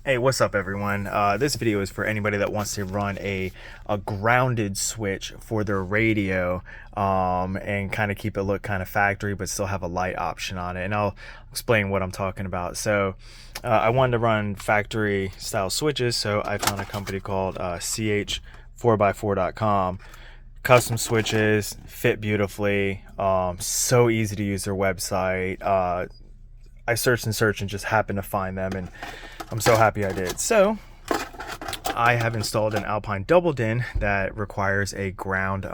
Hey, what's up everyone? This video is for anybody that wants to run a grounded switch for their radio and kind of keep it look kind of factory but still have a light option on it, and I'll explain what I'm talking about. So I wanted to run factory style switches, so I found a company called CH4x4.com. Custom switches, fit beautifully, so easy to use their website. I searched and just happened to find them, and I'm so happy I did. So I have installed an Alpine double DIN that requires a ground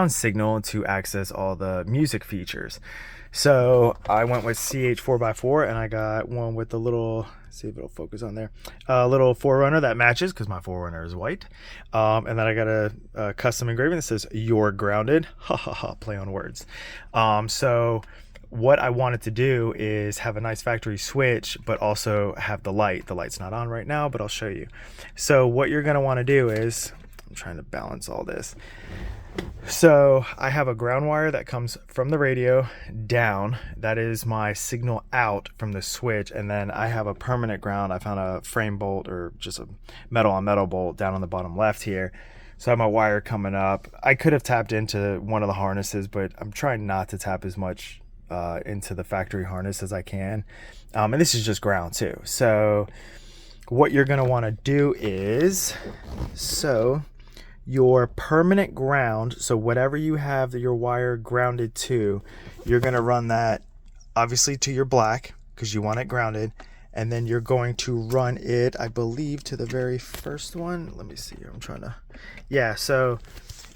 signal to access all the music features. So I went with CH4x4, and I got one with the little, see if it'll focus on there, little 4runner that matches because my 4runner is white. And then I got a custom engraving that says "You're grounded." Ha ha ha, play on words. So what I wanted to do is have a nice factory switch, but also have the light. The light's not on right now, but I'll show you. So what you're gonna wanna do is, I'm trying to balance all this. So I have a ground wire that comes from the radio down. That is my signal out from the switch. And then I have a permanent ground. I found a frame bolt, or just a metal on metal bolt down on the bottom left here. So I have my wire coming up. I could have tapped into one of the harnesses, but I'm trying not to tap as much into the factory harness as I can, and this is just ground too. So what you're going to want to do is, so your permanent ground, so whatever you have that your wire grounded to, you're going to run that obviously to your black because you want it grounded, and then you're going to run it, I believe, to the very first one. Let me see here, I'm trying to, yeah, so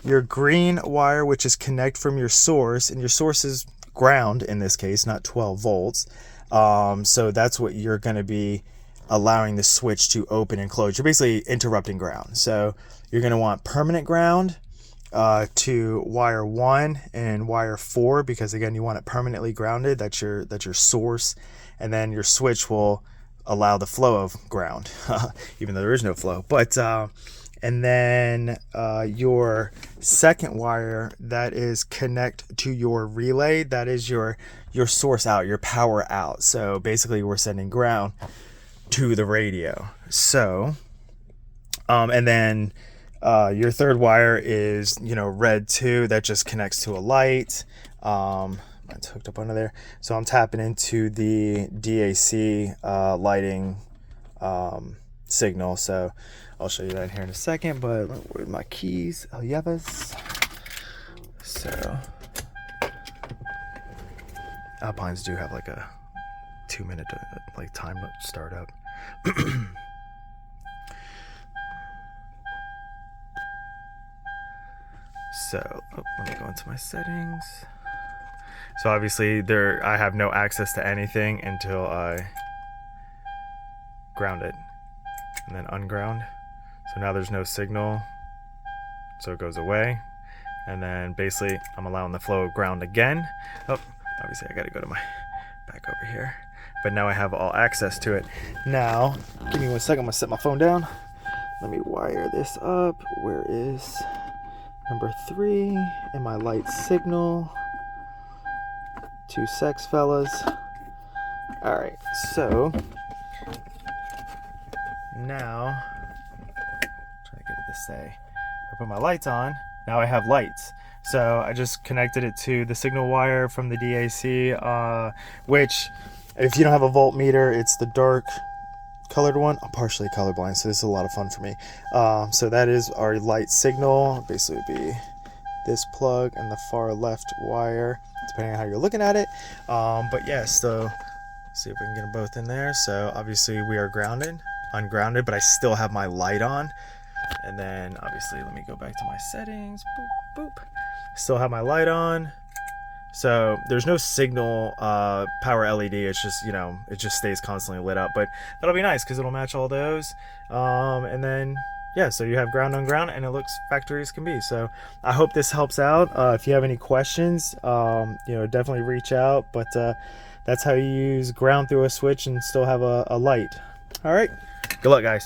your green wire, which is connect from your source, and your source is ground in this case, not 12 volts. So that's what you're going to be allowing the switch to open and close. You're basically interrupting ground. So you're going to want permanent ground to wire 1 and wire 4, because again, you want it permanently grounded. That's your source, and then your switch will allow the flow of ground, even though there is no flow. But and then your second wire, that is connect to your relay. That is your source out, your power out. So basically we're sending ground to the radio. So and then your third wire is, red 2, that just connects to a light. It's hooked up under there. So I'm tapping into the DAC lighting signal. So I'll show you that here in a second, but where are my keys? Oh, yes. So Alpines do have like a 2-minute like time startup. So let me go into my settings. So obviously I have no access to anything until I ground it, and then unground. So now there's no signal, so it goes away, and then basically I'm allowing the flow of ground again. Oh, obviously I gotta go to my back over here, but now I have all access to it. Now give me 1 second, I'm gonna set my phone down. Let me wire this up. Where is number 3 and my light signal? 2 secs, fellas. All right, so now trying to get it to say, I put my lights on. Now I have lights. So I just connected it to the signal wire from the DAC, which, if you don't have a voltmeter, it's the dark colored one. I'm partially colorblind, so this is a lot of fun for me. So that is our light signal. Basically would be this plug and the far left wire, depending on how you're looking at it. But yeah, so see if we can get them both in there. So obviously we are ungrounded, but I still have my light on. And then obviously, let me go back to my settings. Boop, boop. Still have my light on. So there's no signal power LED. It's just, it just stays constantly lit up. But that'll be nice because it'll match all those. And then, yeah, so you have ground on ground, and it looks factory as can be. So I hope this helps out. If you have any questions, definitely reach out. But that's how you use ground through a switch and still have a light. All right. Good luck, guys.